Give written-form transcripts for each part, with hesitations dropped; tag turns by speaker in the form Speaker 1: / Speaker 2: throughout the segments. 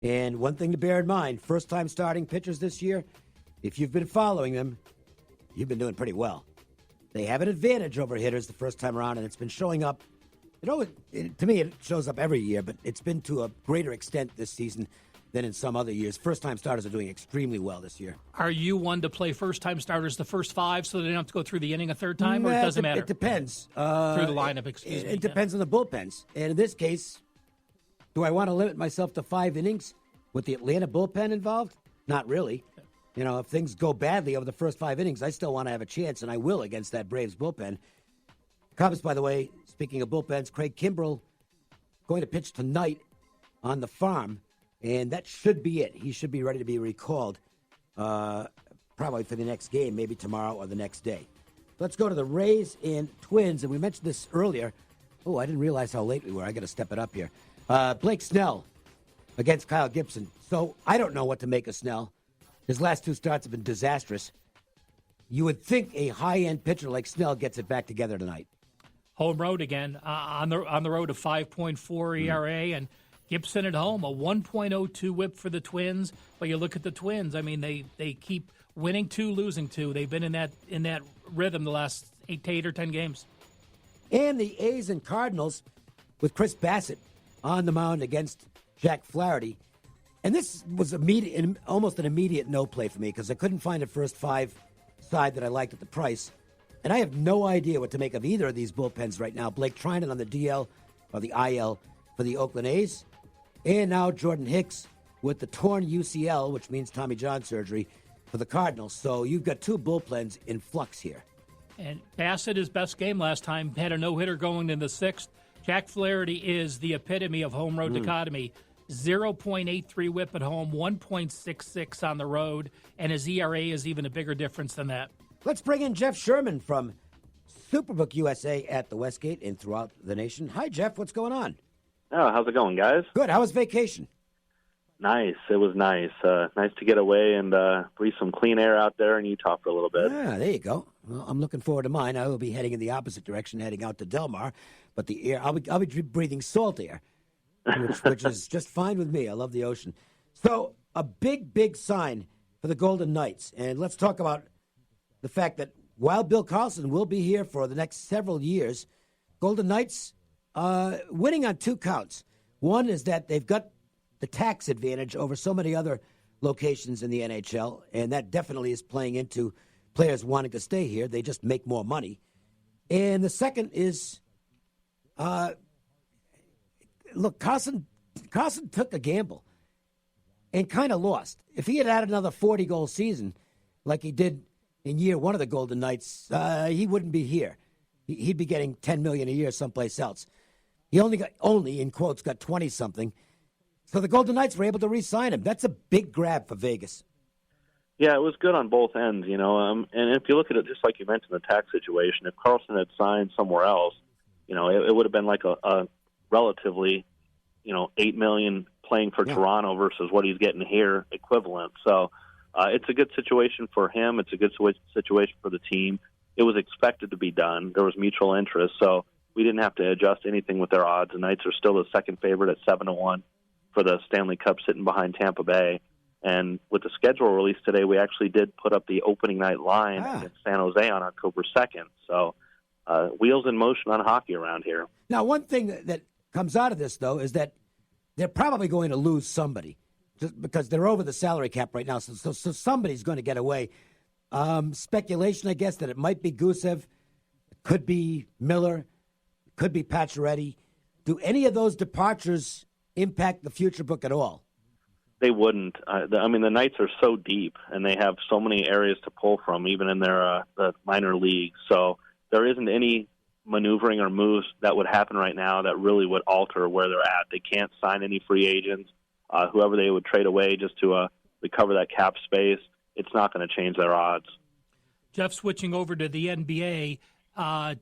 Speaker 1: And one thing to bear in mind, first-time starting pitchers this year, if you've been following them, you've been doing pretty well. They have an advantage over hitters the first time around, and it's been showing up. To me, it shows up every year, but it's been to a greater extent this season than in some other years. First-time starters are doing extremely well this year.
Speaker 2: Are you one to play first-time starters the first five so they don't have to go through the inning a third time, or it doesn't matter?
Speaker 1: It depends.
Speaker 2: Through the lineup, excuse me.
Speaker 1: It depends on the bullpens. And in this case, do I want to limit myself to 5 innings with the Atlanta bullpen involved? Not really. If things go badly over the first 5 innings, I still want to have a chance, and I will against that Braves bullpen. Cubs, by the way, speaking of bullpens, Craig Kimbrell going to pitch tonight on the farm, and that should be it. He should be ready to be recalled probably for the next game, maybe tomorrow or the next day. Let's go to the Rays and Twins, and we mentioned this earlier. Oh, I didn't realize how late we were. I got to step it up here. Blake Snell against Kyle Gibson. So I don't know what to make of Snell. His last 2 starts have been disastrous. You would think a high-end pitcher like Snell gets it back together tonight.
Speaker 2: Home road again, on the road, a 5.4 ERA, and Gibson at home, a 1.02 whip for the Twins. But you look at the Twins, I mean, they keep winning 2, losing 2. They've been in that rhythm the last 8 or 10 games.
Speaker 1: And the A's and Cardinals with Chris Bassett on the mound against Jack Flaherty. And this was almost an immediate no play for me because I couldn't find a first 5 side that I liked at the price. And I have no idea what to make of either of these bullpens right now. Blake Trinan on the DL or the IL for the Oakland A's. And now Jordan Hicks with the torn UCL, which means Tommy John surgery, for the Cardinals. So you've got 2 bullpens in flux here.
Speaker 2: And Bassett, his best game last time, had a no-hitter going in the 6th. Jack Flaherty is the epitome of home road dichotomy. 0.83 whip at home, 1.66 on the road, and his ERA is even a bigger difference than that.
Speaker 1: Let's bring in Jeff Sherman from Superbook USA at the Westgate and throughout the nation. Hi, Jeff. What's going on?
Speaker 3: Oh, how's it going, guys?
Speaker 1: Good. How was vacation?
Speaker 3: Nice. It was nice. Nice to get away and breathe some clean air out there in Utah for a little bit.
Speaker 1: Yeah, there you go. Well, I'm looking forward to mine. I will be heading in the opposite direction, heading out to Del Mar. But the air, I'll be breathing salt air, which is just fine with me. I love the ocean. So a big sign for the Golden Knights. And let's talk about the fact that while Bill Karlsson will be here for the next several years, Golden Knights winning on 2 counts. One is that they've got the tax advantage over so many other locations in the NHL, and that definitely is playing into players wanting to stay here. They just make more money. And the second is, look, Karlsson took a gamble and kind of lost. If he had had another 40-goal season like he did in year 1 of the Golden Knights, he wouldn't be here. He'd be getting $10 million a year someplace else. He only, in quotes, got 20-something. So the Golden Knights were able to re-sign him. That's a big grab for Vegas.
Speaker 3: Yeah, it was good on both ends, and if you look at it, just like you mentioned, the tax situation, if Karlsson had signed somewhere else, it would have been like a relatively, $8 million playing for Toronto versus what he's getting here equivalent. So it's a good situation for him. It's a good situation for the team. It was expected to be done. There was mutual interest, so we didn't have to adjust anything with their odds. The Knights are still the second favorite at 7-1 for the Stanley Cup, sitting behind Tampa Bay. And with the schedule released today, we actually did put up the opening night line against San Jose on October 2nd. So wheels in motion on hockey around here. Now,
Speaker 1: one thing that comes out of this, though, is that they're probably going to lose somebody just because they're over the salary cap right now. So somebody's going to get away. Speculation, I guess, that it might be Gusev, could be Miller, could be Pacioretty. Do any of those departures impact the future book at all?
Speaker 3: They wouldn't. The Knights are so deep, and they have so many areas to pull from, even in their the minor leagues. So there isn't any maneuvering or moves that would happen right now that really would alter where they're at. They can't sign any free agents. Whoever they would trade away just to recover that cap space, it's not going to change their odds.
Speaker 2: Jeff, switching over to the NBA,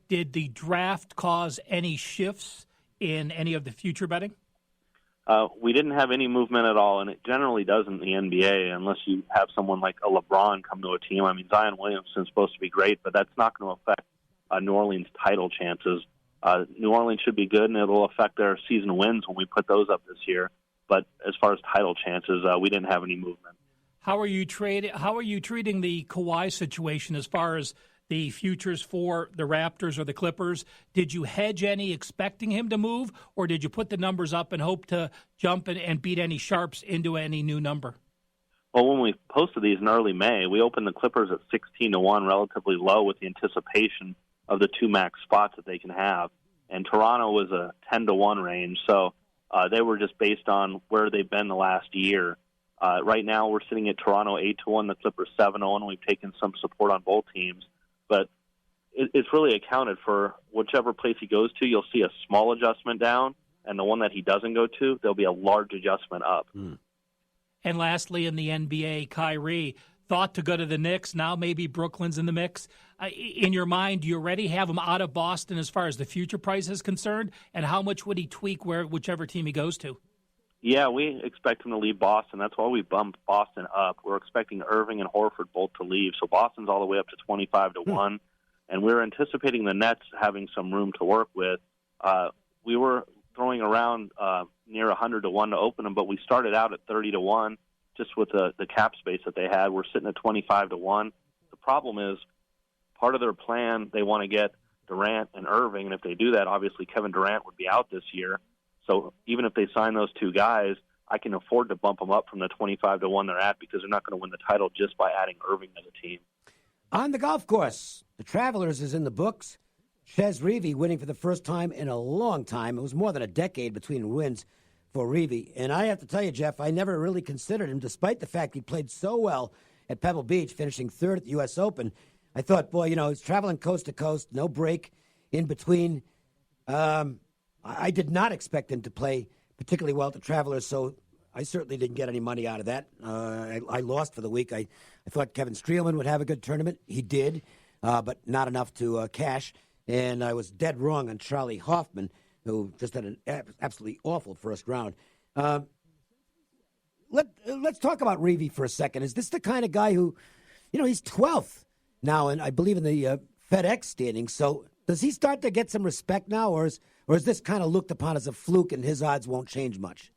Speaker 2: did the draft cause any shifts in any of the future betting?
Speaker 3: We didn't have any movement at all, and it generally doesn't in the NBA unless you have someone like a LeBron come to a team. I mean, Zion Williamson's supposed to be great, but that's not going to affect New Orleans' title chances. New Orleans should be good, and it'll affect their season wins when we put those up this year. But as far as title chances, we didn't have any movement.
Speaker 2: How are you treating the Kawhi situation as far as the futures for the Raptors or the Clippers? Did you hedge any expecting him to move, or did you put the numbers up and hope to jump and beat any sharps into any new number?
Speaker 3: Well, when we posted these in early May, we opened the Clippers at 16-1, relatively low with the anticipation of the 2 max spots that they can have. And Toronto was a 10-1 range, so they were just based on where they've been the last year. Right now we're sitting at Toronto 8-1, the Clippers 7-0. We've taken some support on both teams. But it's really accounted for whichever place he goes to, you'll see a small adjustment down, and the one that he doesn't go to, there'll be a large adjustment up.
Speaker 2: And lastly, in the NBA, Kyrie, thought to go to the Knicks. Now maybe Brooklyn's in the mix. In your mind, do you already have him out of Boston as far as the future price is concerned? And how much would he tweak whichever team he goes to?
Speaker 3: Yeah, we expect him to leave Boston. That's why we bumped Boston up. We're expecting Irving and Horford both to leave. So Boston's all the way up to 25-1. And we're anticipating the Nets having some room to work with. We were throwing around near 100-1 to open them, but we started out at 30-1 just with the cap space that they had. We're sitting at 25-1. The problem is part of their plan, they want to get Durant and Irving, and if they do that, obviously Kevin Durant would be out this year. So even if they sign those two guys, I can afford to bump them up from the 25-1 they're at because they're not going to win the title just by adding Irving to the team.
Speaker 1: On the golf course, the Travelers is in the books. Chez Reavie winning for the first time in a long time. It was more than a decade between wins for Reavie. And I have to tell you, Jeff, I never really considered him, despite the fact he played so well at Pebble Beach, finishing third at the U.S. Open. I thought, boy, he's traveling coast to coast, no break in between. I did not expect him to play particularly well at the Travelers, so I certainly didn't get any money out of that. I lost for the week. I thought Kevin Streelman would have a good tournament. He did, but not enough to cash. And I was dead wrong on Charlie Hoffman, who just had an absolutely awful first round. Let's talk about Reavie for a second. Is this the kind of guy who, he's 12th now, and I believe in the FedEx standings. So does he start to get some respect now, or is this kind of looked upon as a fluke and his odds won't change much?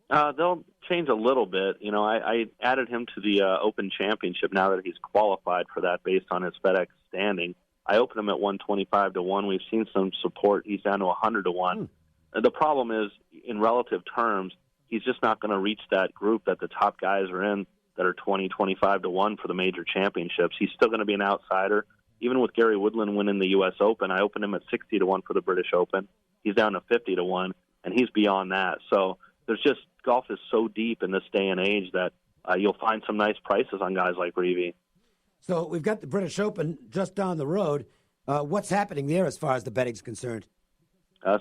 Speaker 3: They'll change a little bit. I added him to the Open Championship now that he's qualified for that based on his FedEx standing. I opened him at 125-1. We've seen some support. He's down to 100-1. The problem is, in relative terms, he's just not going to reach that group that the top guys are in that are 20-25-1 for the major championships. He's still going to be an outsider. Even with Gary Woodland winning the U.S. Open, I opened him at 60-1 for the British Open. He's down to 50-1, and he's beyond that. So golf is so deep in this day and age that you'll find some nice prices on guys like Reavie.
Speaker 1: So we've got the British Open just down the road. What's happening there as far as the betting's concerned?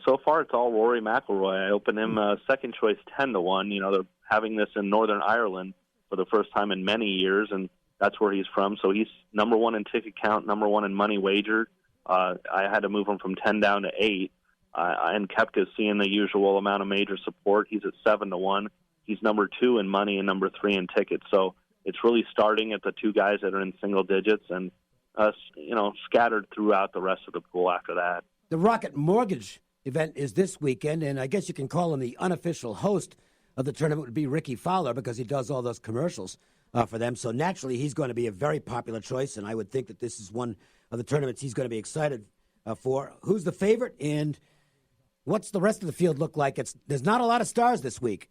Speaker 3: So far, it's all Rory McIlroy. I opened him second choice 10-1. They're having this in Northern Ireland for the first time in many years, and that's where he's from. So he's number one in ticket count, number one in money wagered. I had to move him from 10 down to 8. And Koepka's seeing the usual amount of major support. He's at 7-1. He's number 2 in money and number 3 in tickets. So it's really starting at the two guys that are in single digits and scattered throughout the rest of the pool after that.
Speaker 1: The Rocket Mortgage event is this weekend, and I guess you can call him the unofficial host of the tournament would be Ricky Fowler because he does all those commercials for them. So naturally, he's going to be a very popular choice, and I would think that this is one of the tournaments he's going to be excited for. Who's the favorite, and what's the rest of the field look like? There's not a lot of stars this week.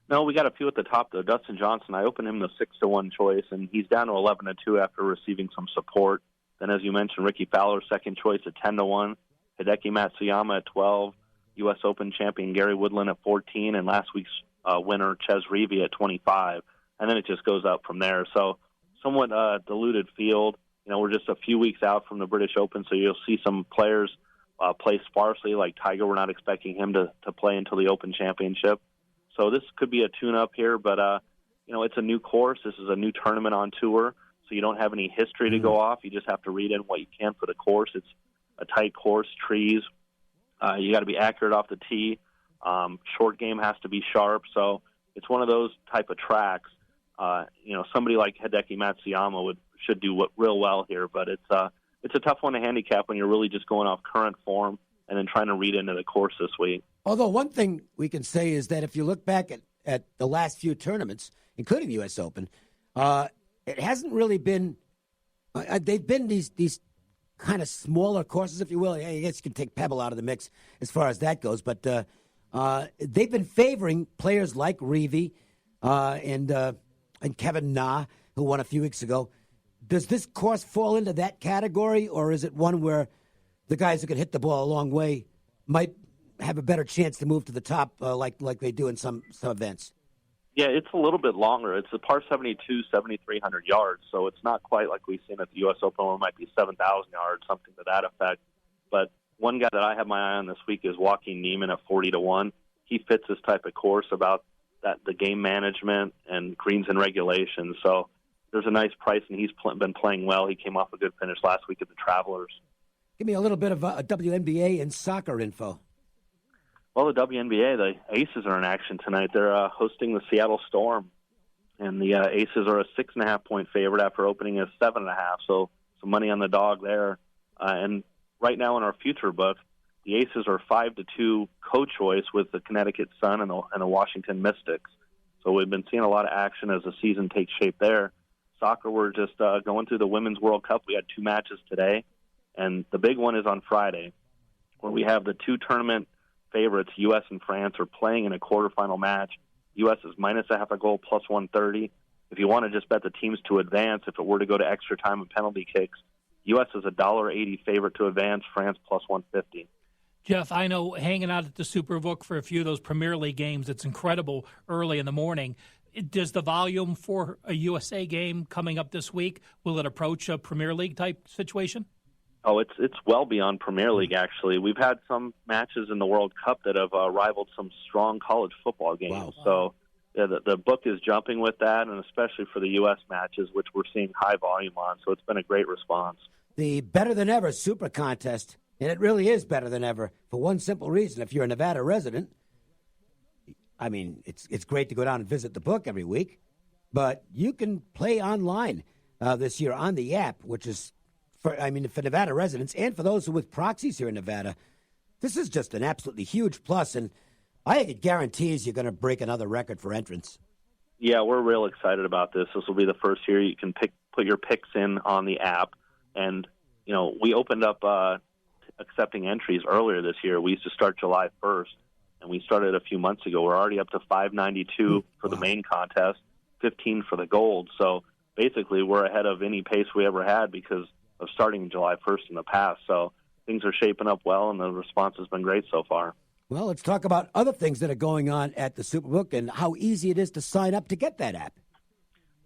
Speaker 3: No, we got a few at the top, though. Dustin Johnson, I opened him the 6-1 choice, and he's down to 11-2 after receiving some support. Then, as you mentioned, Ricky Fowler, second choice at 10-1. Hideki Matsuyama at 12. U.S. Open champion Gary Woodland at 14. And last week's winner, Chez Reavie, at 25. And then it just goes up from there. So somewhat diluted field. We're just a few weeks out from the British Open, so you'll see some players play sparsely, like Tiger. We're not expecting him to play until the Open Championship. So this could be a tune-up here, but, it's a new course. This is a new tournament on tour, so you don't have any history to go off. You just have to read in what you can for the course. It's a tight course, trees. You got to be accurate off the tee. Short game has to be sharp. So it's one of those type of tracks. Somebody like Hideki Matsuyama should do real well here, but it's a tough one to handicap when you're really just going off current form and then trying to read into the course this week.
Speaker 1: Although one thing we can say is that if you look back at at the last few tournaments, including the U.S. Open, it hasn't really been. They've been these kind of smaller courses, if you will. I guess you can take Pebble out of the mix as far as that goes, but they've been favoring players like Reeve and Kevin Na, who won a few weeks ago. Does this course fall into that category, or is it one where the guys who can hit the ball a long way might have a better chance to move to the top like they do in some events?
Speaker 3: Yeah, it's a little bit longer. It's a par 72, 7,300 yards, so it's not quite like we've seen at the U.S. Open where it might be 7,000 yards, something to that effect. But one guy that I have my eye on this week is Joaquin Niemann at 40-1. He fits this type of course about the game management and greens and regulations. So there's a nice price, and he's been playing well. He came off a good finish last week at the Travelers.
Speaker 1: Give me a little bit of WNBA and soccer info.
Speaker 3: Well, the WNBA, the Aces are in action tonight. They're hosting the Seattle Storm, and the Aces are a 6.5-point favorite after opening as 7.5. So some money on the dog there. And right now in our future book, the Aces are 5-2 co-choice with the Connecticut Sun and the Washington Mystics. So we've been seeing a lot of action as the season takes shape there. Soccer, we're just going through the Women's World Cup. We had 2 matches today, and the big one is on Friday, where we have the 2 tournament favorites, U.S. and France, are playing in a quarterfinal match. U.S. is -0.5 goal, plus 130. If you want to just bet the teams to advance, if it were to go to extra time and penalty kicks, U.S. is a $1.80 favorite to advance, France plus 150.
Speaker 2: Jeff, I know hanging out at the Superbook for a few of those Premier League games, it's incredible early in the morning. Does the volume for a USA game coming up this week, will it approach a Premier League type situation?
Speaker 3: Oh, it's well beyond Premier League, actually. We've had some matches in the World Cup that have rivaled some strong college football games.
Speaker 1: Wow.
Speaker 3: So yeah, the book is jumping with that, and especially for the U.S. matches, which we're seeing high volume on. So it's been a great response.
Speaker 1: The Better Than Ever Super Contest, and it really is better than ever for one simple reason. If you're a Nevada resident, I mean, it's great to go down and visit the book every week, but you can play online this year on the app, which is for Nevada residents and for those who with proxies here in Nevada, this is just an absolutely huge plus, and I think it guarantees you're going to break another record for entrance.
Speaker 3: Yeah, we're real excited about this. This will be the first year you can put your picks in on the app, and we opened up accepting entries earlier this year. We used to start July 1st, and we started a few months ago. We're already up to 592 for the main contest, 15 for the gold. So basically, we're ahead of any pace we ever had because of starting July 1st in the past. So things are shaping up well, and the response has been great so far.
Speaker 1: Well, let's talk about other things that are going on at the Superbook and how easy it is to sign up to get that app.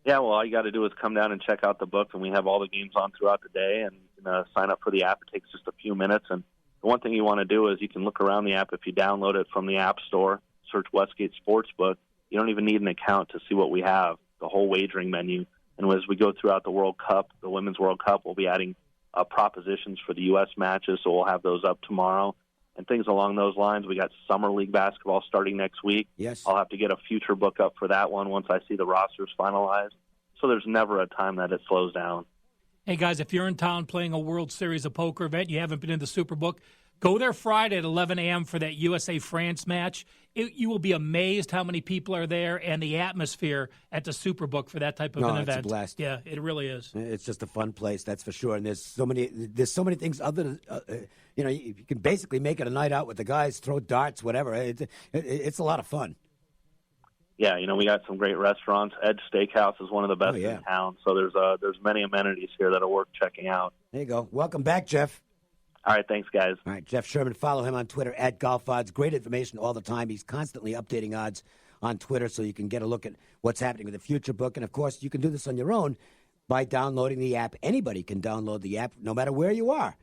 Speaker 3: Yeah, well, all you got to do is come down and check out the book, and we have all the games on throughout the day, and you can sign up for the app. It takes just a few minutes, and the one thing you want to do is you can look around the app. If you download it from the App Store, search Westgate Sportsbook, you don't even need an account to see what we have, the whole wagering menu. And as we go throughout the World Cup, the Women's World Cup, we'll be adding propositions for the U.S. matches, so we'll have those up tomorrow. And things along those lines. We got Summer League basketball starting next week.
Speaker 1: Yes.
Speaker 3: I'll have to get a future book up for that one once I see the rosters finalized. So there's never a time that it slows down.
Speaker 2: Hey, guys, if you're in town playing a World Series of Poker event, you haven't been in the Superbook, go there Friday at 11 a.m. for that USA-France match. You will be amazed how many people are there and the atmosphere at the Superbook for that type of an event.
Speaker 1: It's a blast.
Speaker 2: Yeah, it really is.
Speaker 1: It's just a fun place, that's for sure. And there's so many things other than, you can basically make it a night out with the guys, throw darts, whatever. It's a lot of fun.
Speaker 3: Yeah, we got some great restaurants. Edge Steakhouse is one of the best in town. So there's many amenities here that are worth checking out.
Speaker 1: There you go. Welcome back, Jeff.
Speaker 3: All right, thanks, guys.
Speaker 1: All right, Jeff Sherman. Follow him on Twitter at Golf Odds. Great information all the time. He's constantly updating odds on Twitter so you can get a look at what's happening with the future book. And, of course, you can do this on your own by downloading the app. Anybody can download the app no matter where you are.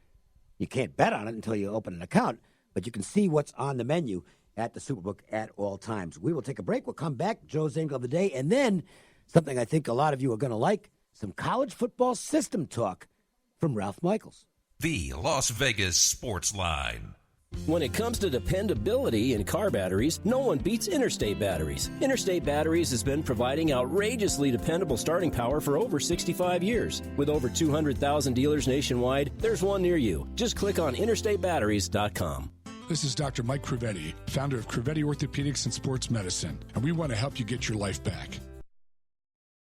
Speaker 1: You can't bet on it until you open an account, but you can see what's on the menu at the Superbook at all times. We will take a break. We'll come back, Joe's Angle of the Day, and then something I think a lot of you are going to like, some college football system talk from Ralph Michaels.
Speaker 4: The Las Vegas Sports Line.
Speaker 5: When it comes to dependability in car batteries, no one beats Interstate Batteries. Interstate Batteries has been providing outrageously dependable starting power for over 65 years. With over 200,000 dealers nationwide, there's one near you. Just click on interstatebatteries.com.
Speaker 6: This is Dr. Mike Crivetti, founder of Crivetti Orthopedics and Sports Medicine, and we want to help you get your life back.